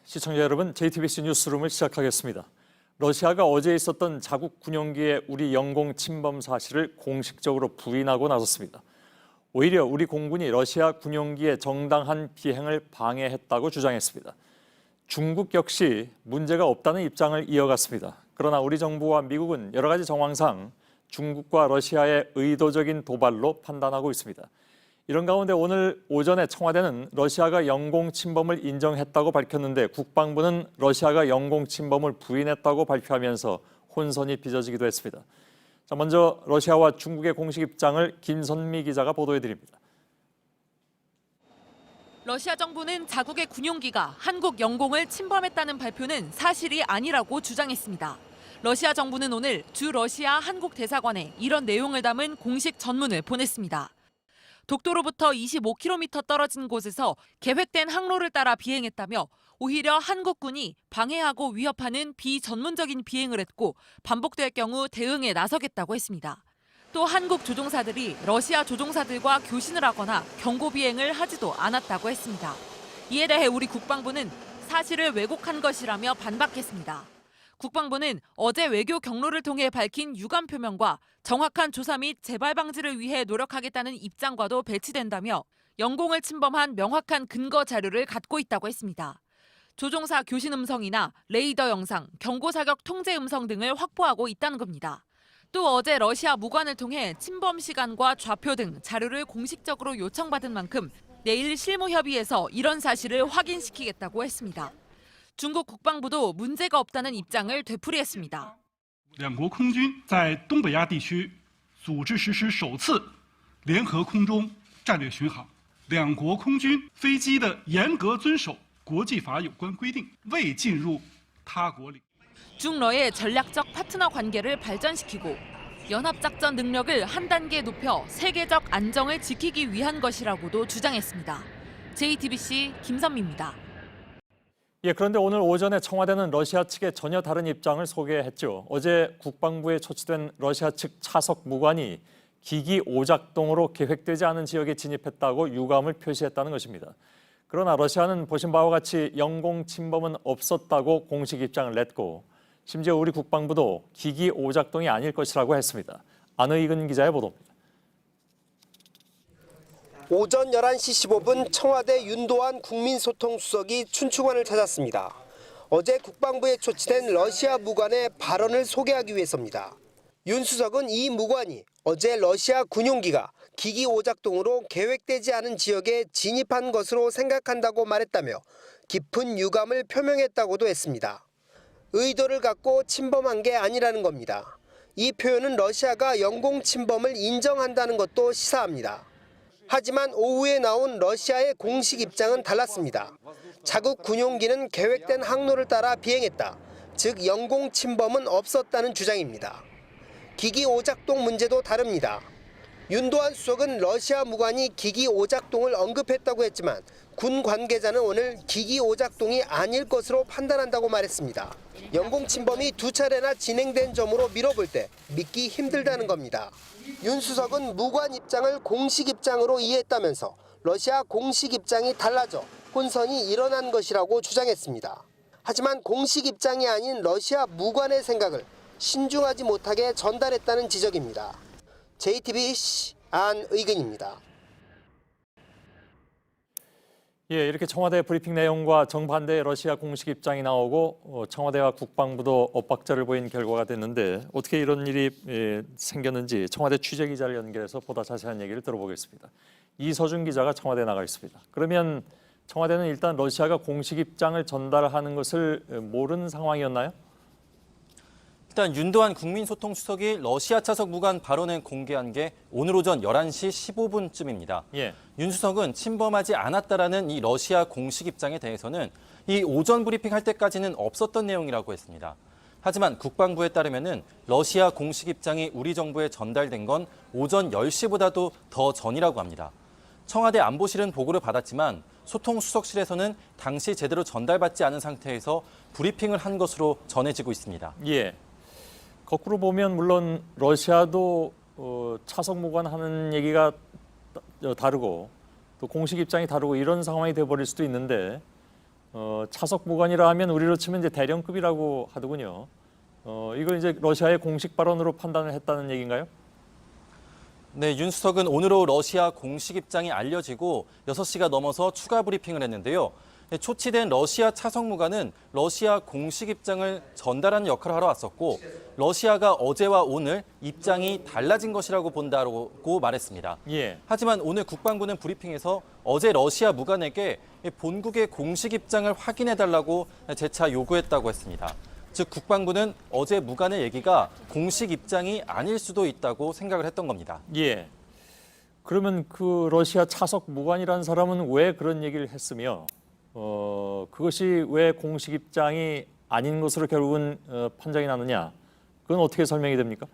시청자 여러분, JTBC 뉴스룸을 시작하겠습니다. 러시아가 어제 있었던 자국 군용기의 우리 영공 침범 사실을 공식적으로 부인하고 나섰습니다. 오히려 우리 공군이 러시아 군용기의 정당한 비행을 방해했다고 주장했습니다. 중국 역시 문제가 없다는 입장을 이어갔습니다. 그러나 우리 정부와 미국은 여러 가지 정황상 중국과 러시아의 의도적인 도발로 판단하고 있습니다. 이런 가운데 오늘 오전에 청와대는 러시아가 영공 침범을 인정했다고 밝혔는데 국방부는 러시아가 영공 침범을 부인했다고 발표하면서 혼선이 빚어지기도 했습니다. 자, 먼저 러시아와 중국의 공식 입장을 김선미 기자가 보도해드립니다. 러시아 정부는 자국의 군용기가 한국 영공을 침범했다는 발표는 사실이 아니라고 주장했습니다. 러시아 정부는 오늘 주 러시아 한국 대사관에 이런 내용을 담은 공식 전문을 보냈습니다. 독도로부터 25km 떨어진 곳에서 계획된 항로를 따라 비행했다며 오히려 한국군이 방해하고 위협하는 비전문적인 비행을 했고 반복될 경우 대응에 나서겠다고 했습니다. 또 한국 조종사들이 러시아 조종사들과 교신을 하거나 경고 비행을 하지도 않았다고 했습니다. 이에 대해 우리 국방부는 사실을 왜곡한 것이라며 반박했습니다. 국방부는 어제 외교 경로를 통해 밝힌 유감 표명과 정확한 조사 및 재발 방지를 위해 노력하겠다는 입장과도 배치된다며 영공을 침범한 명확한 근거 자료를 갖고 있다고 했습니다. 조종사 교신 음성이나 레이더 영상, 경고 사격 통제 음성 등을 확보하고 있다는 겁니다. 또 어제 러시아 무관을 통해 침범 시간과 좌표 등 자료를 공식적으로 요청받은 만큼 내일 실무협의에서 이런 사실을 확인시키겠다고 했습니다. 중국 국방부도 문제가 없다는 입장을 되풀이했습니다. 两国空军在东北亚地区组织实施首次联合空中战略巡航，两国空军飞机的严格遵守国际法有关规定，未进入他国领。 중러의 전략적 파트너 관계를 발전시키고 연합작전 능력을 한 단계 높여 세계적 안정을 지키기 위한 것이라고도 주장했습니다. JTBC 김선미입니다. 그런데 오늘 오전에 청와대는 러시아 측의 전혀 다른 입장을 소개했죠. 어제 국방부에 초치된 러시아 측 차석 무관이 기기 오작동으로 계획되지 않은 지역에 진입했다고 유감을 표시했다는 것입니다. 그러나 러시아는 보신 바와 같이 영공 침범은 없었다고 공식 입장을 냈고 심지어 우리 국방부도 기기 오작동이 아닐 것이라고 했습니다. 안의근 기자의 보도입니다. 오전 11시 15분 청와대 윤도한 국민소통수석이 춘추관을 찾았습니다. 어제 국방부에 초치된 러시아 무관의 발언을 소개하기 위해서입니다. 윤 수석은 이 무관이 어제 러시아 군용기가 기기 오작동으로 계획되지 않은 지역에 진입한 것으로 생각한다고 말했다며 깊은 유감을 표명했다고도 했습니다. 의도를 갖고 침범한 게 아니라는 겁니다. 이 표현은 러시아가 영공 침범을 인정한다는 것도 시사합니다. 하지만 오후에 나온 러시아의 공식 입장은 달랐습니다. 자국 군용기는 계획된 항로를 따라 비행했다. 즉 영공 침범은 없었다는 주장입니다. 기기 오작동 문제도 다릅니다. 윤도한 수석은 러시아 무관이 기기 오작동을 언급했다고 했지만 군 관계자는 오늘 기기 오작동이 아닐 것으로 판단한다고 말했습니다. 영공 침범이 두 차례나 진행된 점으로 미뤄볼 때 믿기 힘들다는 겁니다. 윤 수석은 무관 입장을 공식 입장으로 이해했다면서 러시아 공식 입장이 달라져 혼선이 일어난 것이라고 주장했습니다. 하지만 공식 입장이 아닌 러시아 무관의 생각을 신중하지 못하게 전달했다는 지적입니다. JTBC 안의근입니다. 이렇게 청와대 브리핑 내용과 정반대의 러시아 공식 입장이 나오고 청와대와 국방부도 엇박자를 보인 결과가 됐는데 어떻게 이런 일이 생겼는지 청와대 취재기자를 연결해서 보다 자세한 얘기를 들어보겠습니다. 이서준 기자가 청와대에 나가 있습니다. 그러면 청와대는 일단 러시아가 공식 입장을 전달하는 것을 모르는 상황이었나요? 일단 윤도한 국민소통수석이 러시아 차석 무관 발언을 공개한 게 오늘 오전 11시 15분쯤입니다. 윤 수석은 침범하지 않았다라는 이 러시아 공식 입장에 대해서는 이 오전 브리핑할 때까지는 없었던 내용이라고 했습니다. 하지만 국방부에 따르면은 러시아 공식 입장이 우리 정부에 전달된 건 오전 10시보다도 더 전이라고 합니다. 청와대 안보실은 보고를 받았지만 소통수석실에서는 당시 제대로 전달받지 않은 상태에서 브리핑을 한 것으로 전해지고 있습니다. 거꾸로 보면 물론 러시아도 차석 무관하는 얘기가 다르고 또 공식 입장이 다르고 이런 상황이 돼버릴 수도 있는데 차석 무관이라 하면 우리로 치면 이제 대령급이라고 하더군요. 이걸 이제 러시아의 공식 발언으로 판단을 했다는 얘기인가요? 네, 윤 수석은 오늘로 러시아 공식 입장이 알려지고 6시가 넘어서 추가 브리핑을 했는데요. 초치된 러시아 차석 무관은 러시아 공식 입장을 전달하는 역할을 하러 왔었고 러시아가 어제와 오늘 입장이 달라진 것이라고 본다고 말했습니다. 예. 하지만 오늘 국방부는 브리핑에서 어제 러시아 무관에게 본국의 공식 입장을 확인해달라고 재차 요구했다고 했습니다. 즉 국방부는 어제 무관의 얘기가 공식 입장이 아닐 수도 있다고 생각을 했던 겁니다. 예. 그러면 그 러시아 차석 무관이라는 사람은 왜 그런 얘기를 했으며 그것이 왜 공식 입장이 아닌 것으로 결국은 판정이 나느냐? 그건 어떻게 설명이 됩니까?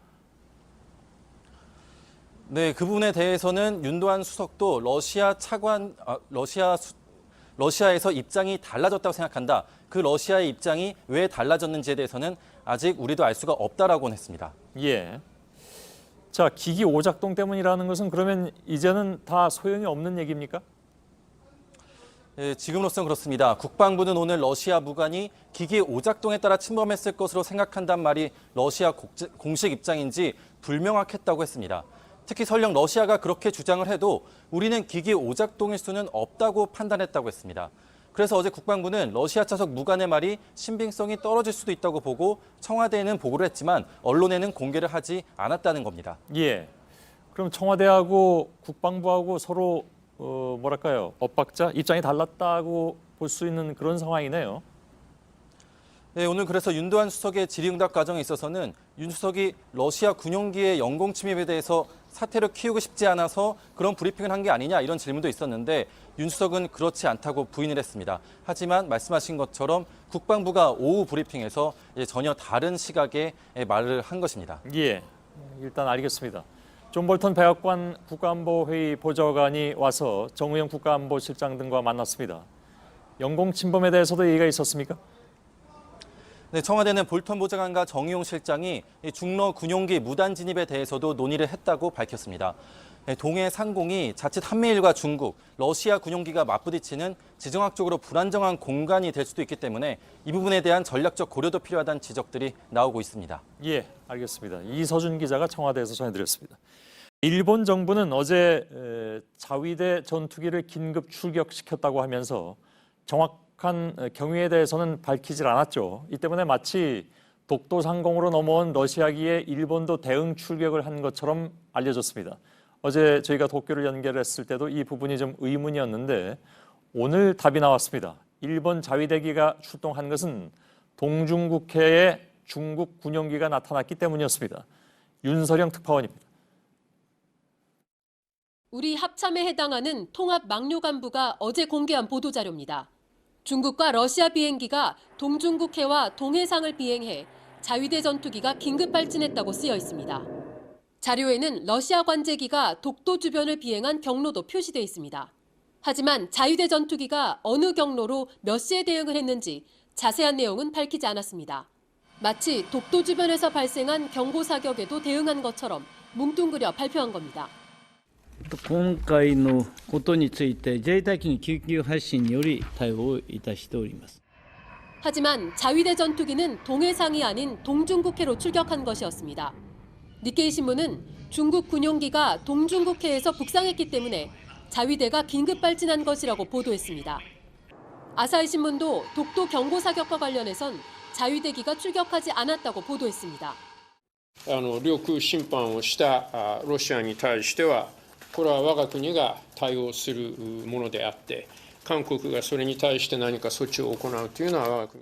네, 그 부분에 대해서는 윤도한 수석도 러시아에서 입장이 달라졌다고 생각한다. 그 러시아의 입장이 왜 달라졌는지에 대해서는 아직 우리도 알 수가 없다라고는 했습니다. 예. 자, 기기 오작동 때문이라는 것은 그러면 이제는 다 소용이 없는 얘기입니까? 예, 지금으로서는 그렇습니다. 국방부는 오늘 러시아 무관이 기기 오작동에 따라 침범했을 것으로 생각한다는 말이 러시아 공식 입장인지 불명확했다고 했습니다. 특히 설령 러시아가 그렇게 주장을 해도 우리는 기기 오작동일 수는 없다고 판단했다고 했습니다. 그래서 어제 국방부는 러시아 차석 무관의 말이 신빙성이 떨어질 수도 있다고 보고 청와대에는 보고를 했지만 언론에는 공개를 하지 않았다는 겁니다. 예. 그럼 청와대하고 국방부하고 서로 뭐랄까요? 엇박자 입장이 달랐다고 볼 수 있는 그런 상황이네요. 네, 오늘 그래서 윤도한 수석의 질의응답 과정에 있어서는 윤 수석이 러시아 군용기의 영공 침입에 대해서 사태를 키우고 싶지 않아서 그런 브리핑을 한 게 아니냐 이런 질문도 있었는데 윤 수석은 그렇지 않다고 부인을 했습니다. 하지만 말씀하신 것처럼 국방부가 오후 브리핑에서 전혀 다른 시각의 말을 한 것입니다. 예. 일단 알겠습니다. 존 볼턴 백악관 국가안보회의 보좌관이 와서 정우영 국가안보실장 등과 만났습니다. 영공 침범에 대해서도 얘기가 있었습니까? 네, 청와대는 볼턴 보좌관과 정의용 실장이 중러 군용기 무단 진입에 대해서도 논의를 했다고 밝혔습니다. 동해 상공이 자칫 한미일과 중국, 러시아 군용기가 맞부딪히는 지정학적으로 불안정한 공간이 될 수도 있기 때문에 이 부분에 대한 전략적 고려도 필요하다는 지적들이 나오고 있습니다. 예, 알겠습니다. 이서준 기자가 청와대에서 전해드렸습니다. 일본 정부는 어제 자위대 전투기를 긴급 출격시켰다고 하면서 정확한 경위에 대해서는 밝히질 않았죠. 이 때문에 마치 독도 상공으로 넘어온 러시아기에 일본도 대응 출격을 한 것처럼 알려졌습니다. 어제 저희가 도쿄를 연결했을 때도 이 부분이 좀 의문이었는데 오늘 답이 나왔습니다. 일본 자위대기가 출동한 것은 동중국해에 중국 군용기가 나타났기 때문이었습니다. 윤서령 특파원입니다. 우리 합참에 해당하는 통합 막료간부가 어제 공개한 보도자료입니다. 중국과 러시아 비행기가 동중국해와 동해상을 비행해 자위대 전투기가 긴급 발진했다고 쓰여 있습니다. 자료에는 러시아 관제기가 독도 주변을 비행한 경로도 표시돼 있습니다. 하지만 자위대 전투기가 어느 경로로 몇 시에 대응을 했는지 자세한 내용은 밝히지 않았습니다. 마치 독도 주변에서 발생한 경고 사격에도 대응한 것처럼 뭉뚱그려 발표한 겁니다. 今回のことについて自衛隊機の緊急発進により対応いたしております。 하지만 자위대 전투기는 동해상이 아닌 동중국해로 출격한 것이었습니다. 니케이 신문은 중국 군용기가 동중국해에서 북상했기 때문에 자위대가 긴급 발진한 것이라고 보도했습니다. 아사히 신문도 독도 경고 사격과 관련해선 자위대기가 출격하지 않았다고 보도했습니다. 領空侵犯をしたロシアに対してはこれは我が国が対応するものであって韓国がそれに対して何か措置を行うというのは我が国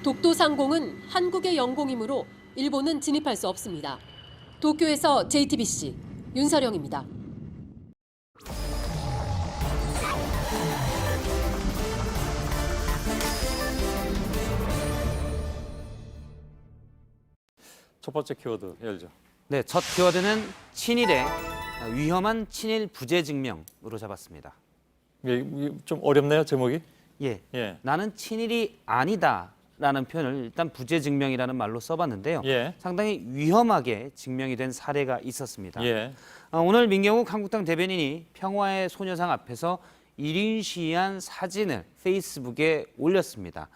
독도 상공은 한국의 영공이므로 일본은 진입할 수 없습니다. 도쿄에서 JTBC 윤서령입니다. 첫 번째 키워드 열죠. 네, 첫 키워드는 친일의 위험한 친일 부재 증명으로 잡았습니다. 예, 좀 어렵네요, 제목이. 예, 예. 나는 친일이 아니다라는 표현을 일단 부재 증명이라는 말로 써봤는데요. 예. 상당히 위험하게 증명이 된 사례가 있었습니다. 예. 오늘 민경욱 한국당 대변인이 평화의 소녀상 앞에서 1인 시위한 사진을 페이스북에 올렸습니다.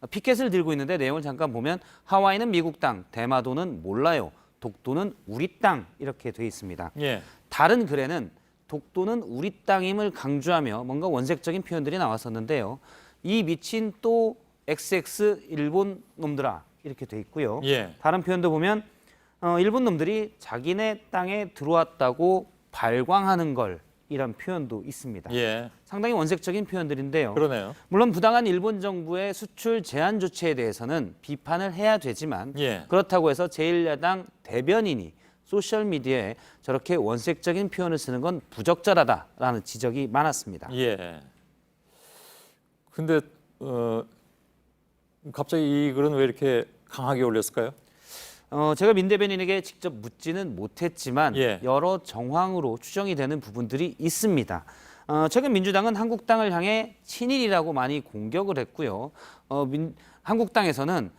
피켓을 들고 있는데 내용을 잠깐 보면 하와이는 미국 땅, 대마도는 몰라요, 독도는 우리 땅 이렇게 돼 있습니다. 예. 다른 글에는 독도는 우리 땅임을 강조하며 뭔가 원색적인 표현들이 나왔었는데요. 이 미친 또 XX 일본 놈들아 이렇게 돼 있고요. 예. 다른 표현도 보면 일본 놈들이 자기네 땅에 들어왔다고 발광하는 걸 이란 표현도 있습니다. 예. 상당히 원색적인 표현들인데요. 그러네요. 물론 부당한 일본 정부의 수출 제한 조치에 대해서는 비판을 해야 되지만 예. 그렇다고 해서 제1야당 대변인이 소셜미디어에 저렇게 원색적인 표현을 쓰는 건 부적절하다라는 지적이 많았습니다. 예. 근데 갑자기 이 글은 왜 이렇게 강하게 올렸을까요? 제가 민 대변인에게 직접 묻지는 못했지만 예. 여러 정황으로 추정이 되는 부분들이 있습니다. 최근 민주당은 한국당을 향해 친일이라고 많이 공격을 했고요. 한국당에서는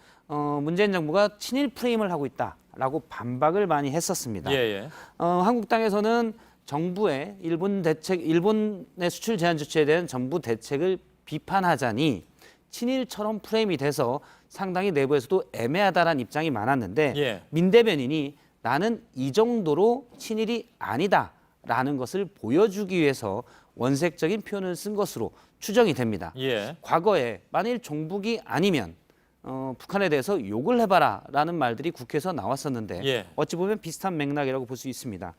문재인 정부가 친일 프레임을 하고 있다라고 반박을 많이 했었습니다. 예. 한국당에서는 정부의 일본의 수출 제한 조치에 대한 정부 대책을 비판하자니 친일처럼 프레임이 돼서 상당히 내부에서도 애매하다라는 입장이 많았는데 예. 민 대변인이 나는 이 정도로 친일이 아니다라는 것을 보여주기 위해서 원색적인 표현을 쓴 것으로 추정이 됩니다. 예. 과거에 만일 종북이 아니면 북한에 대해서 욕을 해봐라라는 말들이 국회에서 나왔었는데 예. 어찌 보면 비슷한 맥락이라고 볼 수 있습니다.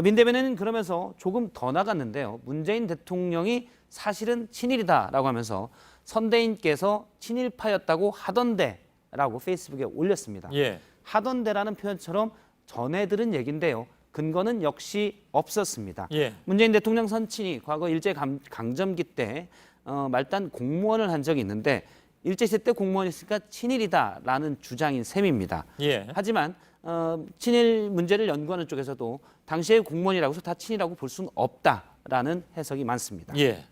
민 대변인은 그러면서 조금 더 나갔는데요. 문재인 대통령이 사실은 친일이다라고 하면서 선대인께서 친일파였다고 하던데라고 페이스북에 올렸습니다. 예. 하던데라는 표현처럼 전해 들은 얘기인데요. 근거는 역시 없었습니다. 예. 문재인 대통령 선친이 과거 일제강점기 때 말단 공무원을 한 적이 있는데 일제시대 때 공무원이었으니까 친일이다라는 주장인 셈입니다. 예. 하지만 친일 문제를 연구하는 쪽에서도 당시의 공무원이라고 해서 다 친일이라고 볼 수는 없다라는 해석이 많습니다. 예.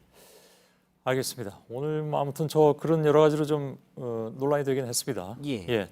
알겠습니다. 오늘 뭐 아무튼 저 그런 여러 가지로 좀 논란이 되긴 했습니다. 예. 예.